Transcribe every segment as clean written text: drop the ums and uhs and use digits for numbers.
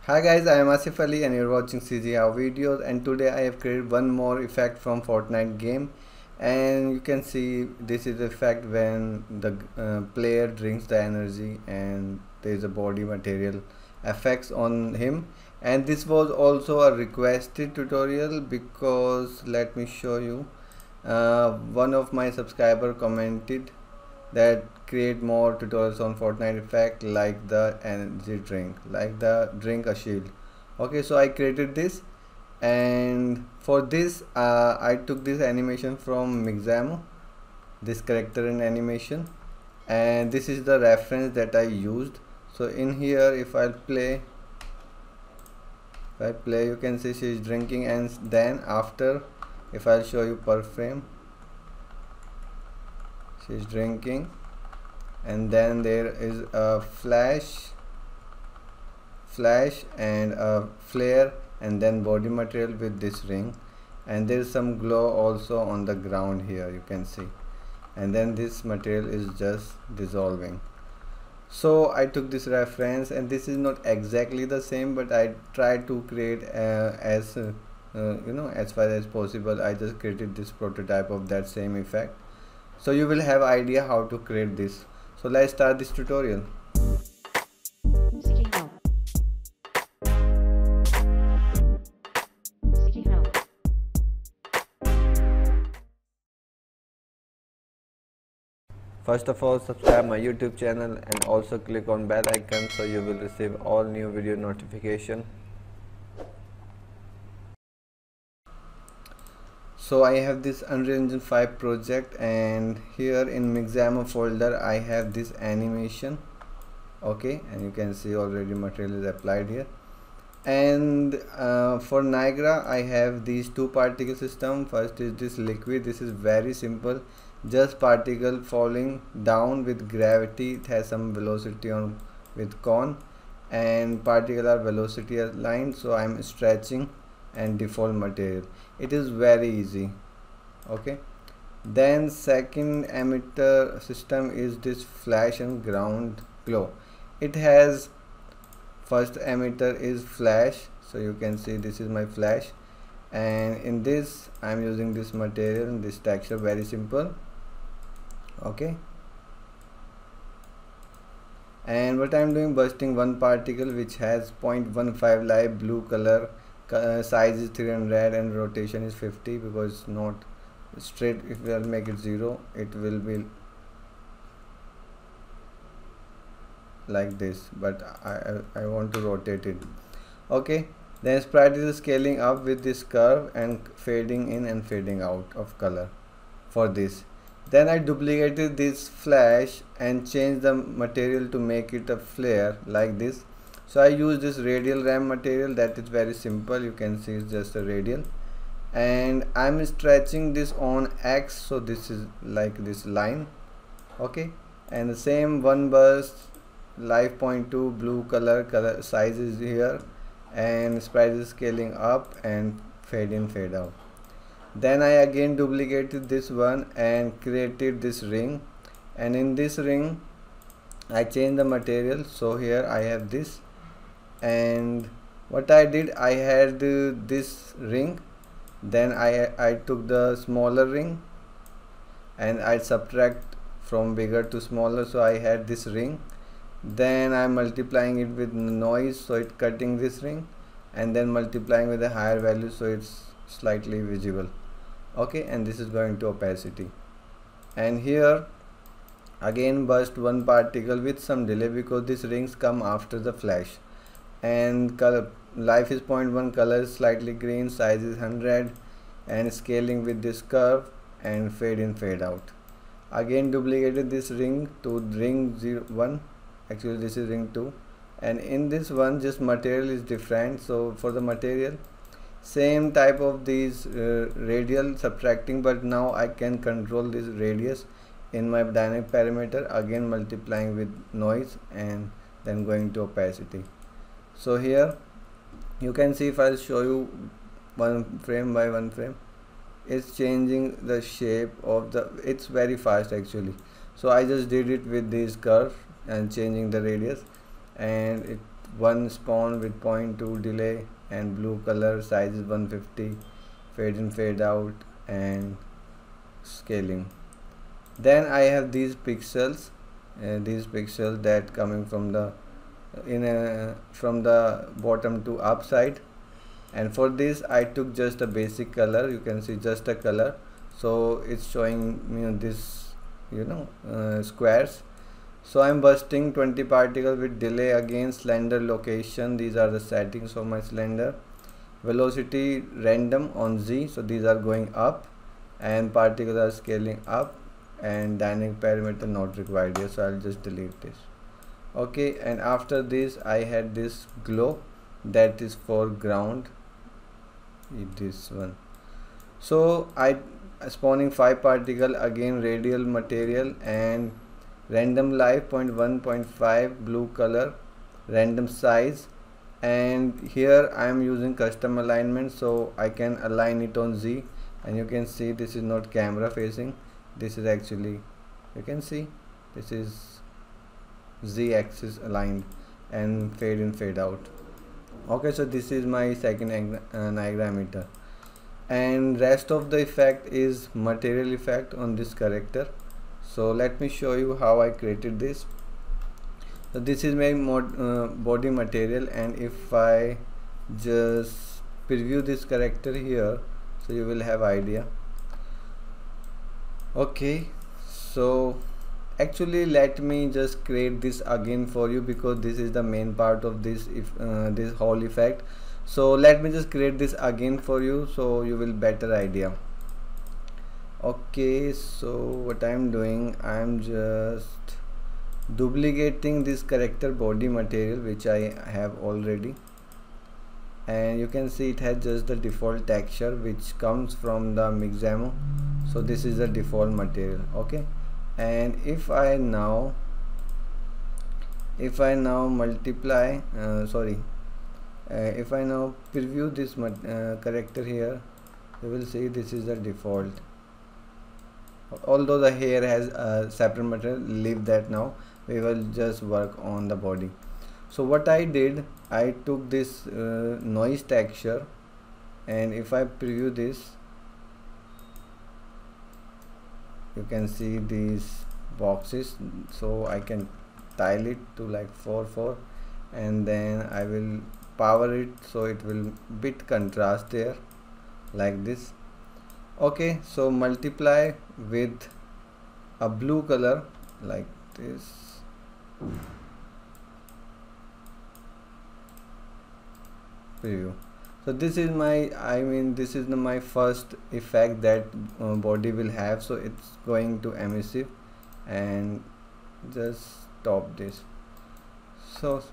Hi guys, I am Asif Ali and you're watching CGHOW videos, and today I have created one more effect from Fortnite game, and you can see this is the effect when the player drinks the energy and there is a body material effects on him. And this was also a requested tutorial because let me show you, one of my subscriber commented that create more tutorials on Fortnite effect like the energy drink, like the drink a shield. Okay, so I created this, and for this I took this animation from Mixamo, this character in animation, and this is the reference that I used. So in here, if I play, you can see she is drinking, and then after, if I'll show you per frame, she is drinking, and then there is a flash and a flare, and then body material with this ring, and there is some glow also on the ground here, you can see, and then this material is just dissolving. So I took this reference, and this is not exactly the same, but I tried to create as far as possible. I just created this prototype of that same effect, so you will have idea how to create this. So let's start this tutorial. CGHOW. CGHOW. First of all, subscribe my YouTube channel and also click on bell icon so you will receive all new video notification. So I have this Unreal Engine 5 project, and here in Mixamo folder I have this animation. Okay, and you can see already material is applied here. And for Niagara I have these two particle system. First is this liquid. This is very simple, just particle falling down with gravity. It has some velocity on with cone, and particle are velocity aligned, so I'm stretching and default material. It is very easy. Okay, then second emitter system is this flash and ground glow. It has, first emitter is flash, so you can see this is my flash, and in this I'm using this material and this texture, very simple. Okay, and what I'm doing, bursting one particle which has 0.15 light blue color, size is 300 and rotation is 50, because it's not straight. If we'll make it 0, it will be like this, but I want to rotate it. Okay, then sprite is scaling up with this curve and fading in and fading out of color for this. Then I duplicated this flash and changed the material to make it a flare like this. So I use this radial RAM material, that is very simple. You can see it's just a radial, and I'm stretching this on X, so this is like this line. Okay, and the same one burst, life 0.2 blue color size is here, and sprite is scaling up and fade in fade out. Then I again duplicated this one and created this ring, and in this ring I changed the material. So here I have this, and what I did, I had this ring, then I took the smaller ring and I subtract from bigger to smaller, so I had this ring. Then I'm multiplying it with noise, so it's cutting this ring, and then multiplying with a higher value, so it's slightly visible. Okay, and this is going to opacity, and here again burst one particle with some delay because these rings come after the flash, and color life is 0.1, color is slightly green, size is 100, and scaling with this curve and fade in fade out. Again duplicated this ring to ring 1, actually this is ring 2, and in this one just material is different. So for the material, same type of these radial subtracting, but now I can control this radius in my dynamic parameter, again multiplying with noise and then going to opacity. So here you can see, if I'll show you one frame by one frame, it's changing the shape of the, it's very fast actually. So I just did it with this curve and changing the radius, and it one spawn with 0.2 delay, and blue color, size is 150, fade in fade out, and scaling. Then I have these pixels that coming from the from the bottom to up side, and for this I took just a basic color. You can see just a color, so it's showing this squares. So I'm bursting 20 particle with delay, again slender location. These are the settings of my slender. Velocity random on Z, so these are going up, and particles are scaling up, and dynamic parameter not required here, so I'll just delete this. Okay, and after this I had this glow, that is for ground, this one. So I spawning 5 particle, again radial material, and random life 0.1, 0.5, blue color, random size, and here I am using custom alignment, so I can align it on Z, and you can see this is not camera facing, this is actually, you can see this is Z axis aligned, and fade in fade out. Okay, so this is my second Niagara emitter, and rest of the effect is material effect on this character. So let me show you how I created this. So this is my body material, and if I just preview this character here, so you will have idea. Okay, so actually let me just create this again for you, because this is the main part of this this whole effect. So let me just create this again for you, so you will better idea. Okay, so what I'm doing, I'm just duplicating this character body material which I have already, and you can see it has just the default texture which comes from the CGHOW. So this is the default material. Okay, and if I now multiply if I now preview this character here, you will see this is the default. Although the hair has a separate material, leave that. Now we will just work on the body. So what I did, I took this noise texture, and if I preview this, you can see these boxes, so I can tile it to like 4:4, and then I will power it so it will bit contrast there like this. Okay, so multiply with a blue color like this. Preview. So this is my, this is my first effect that body will have. So it's going to emissive, and just stop this. So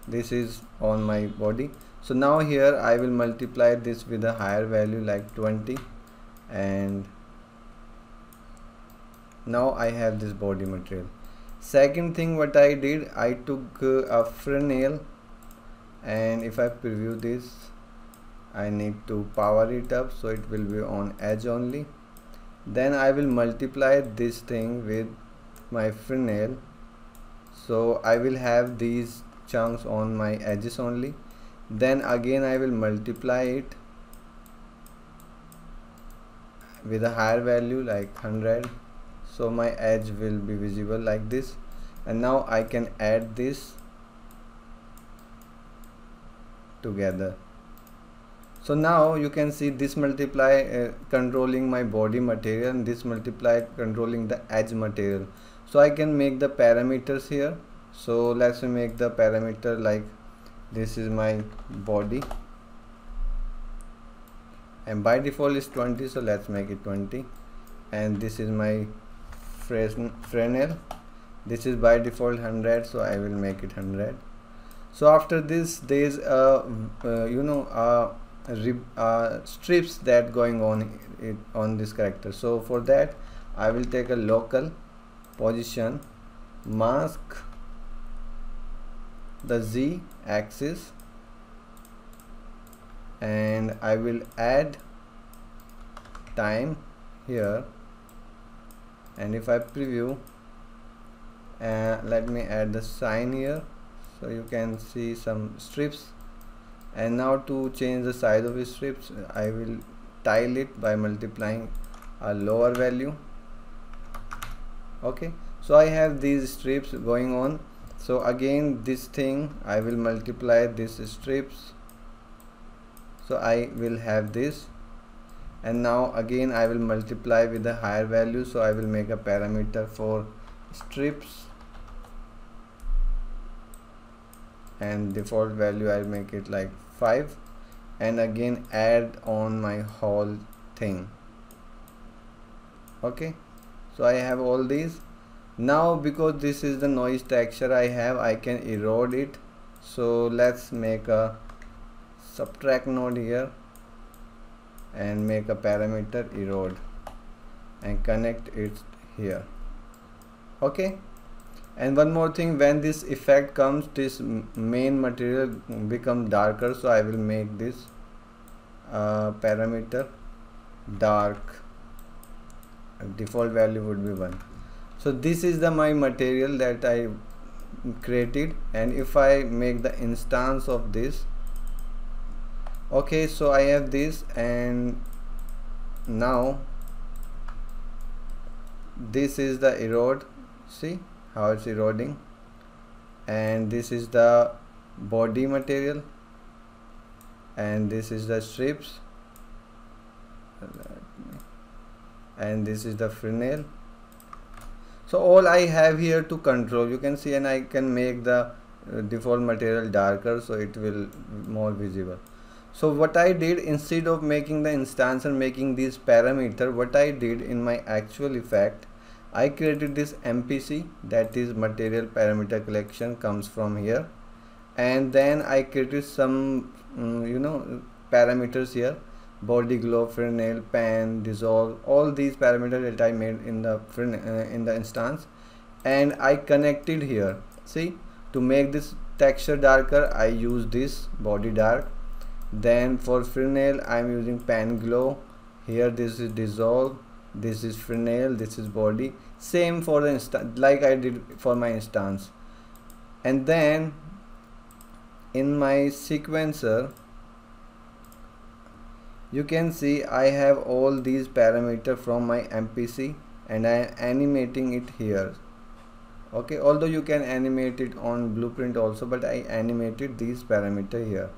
this is on my body. So now here I will multiply this with a higher value like 20, and now I have this body material. Second thing what I did, I took a Fresnel, and if I preview this, I need to power it up so it will be on edge only. Then I will multiply this thing with my Fresnel, so I will have these chunks on my edges only. Then again I will multiply it with a higher value like 100, so my edge will be visible like this. And now I can add this together. So now you can see this multiply controlling my body material, and this multiply controlling the edge material. So I can make the parameters here. So let's make the parameter like this is my body, and by default is 20, so let's make it 20. And this is my Fresnel, this is by default 100, so I will make it 100. So after this there is strips that going on this character. So for that I will take a local position, mask the Z axis, and I will add time here, and if I preview, let me add the sign here, So you can see some strips, and now to change the size of the strips I will tile it by multiplying a lower value. Okay, so I have these strips going on. So again this thing I will multiply these strips, so I will have this, and now again I will multiply with a higher value. So I will make a parameter for strips, and default value I'll make it like 5, and again add on my whole thing. Okay, so I have all these. Now because this is the noise texture I have, I can erode it. So let's make a subtract node here and make a parameter erode and connect it here. Okay, and one more thing, when this effect comes, this main material become darker. So I will make this parameter dark, default value would be 1. So this is the my material that I created, and if I make the instance of this, okay, so I have this, and now this is the erode. See how it's eroding, and this is the body material, and this is the strips, and this is the fresnel. So all I have here to control, you can see, and I can make the default material darker so it will be more visible. So what I did, instead of making the instance and making this parameter, what I did in my actual effect, I created this MPC, that is material parameter collection, comes from here, and then I created some parameters here: body, glow, fresnel, pan, dissolve, all these parameters that I made in the instance, and I connected here. See, to make this texture darker I use this body dark. Then for fresnel I am using pan glow. Here this is dissolve, this is fresnel, this is body. Same for the instance, like I did for my instance. And then in my sequencer you can see I have all these parameters from my MPC, and I am animating it here. Okay, although you can animate it on blueprint also, but I animated these parameters here,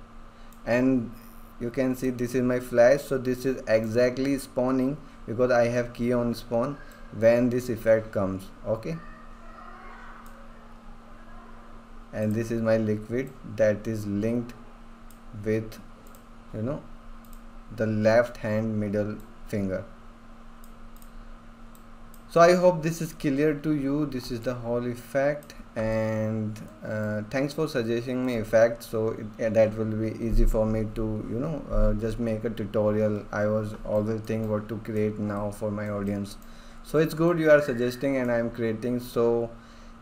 and you can see this is my flash. So this is exactly spawning because I have key on spawn when this effect comes. Okay, and this is my liquid that is linked with the left hand middle finger. So I hope this is clear to you. This is the whole effect, and thanks for suggesting me effects, so that will be easy for me to just make a tutorial. I was always thinking what to create now for my audience, so it's good you are suggesting and I'm creating. So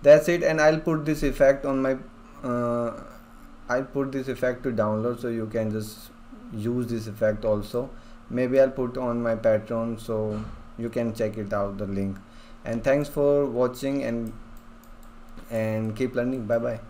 that's it, and I'll put this effect on my I'll put this effect to download, so you can just use this effect also. Maybe I'll put on my Patreon so you can check it out, the link. And thanks for watching, and keep learning. Bye bye.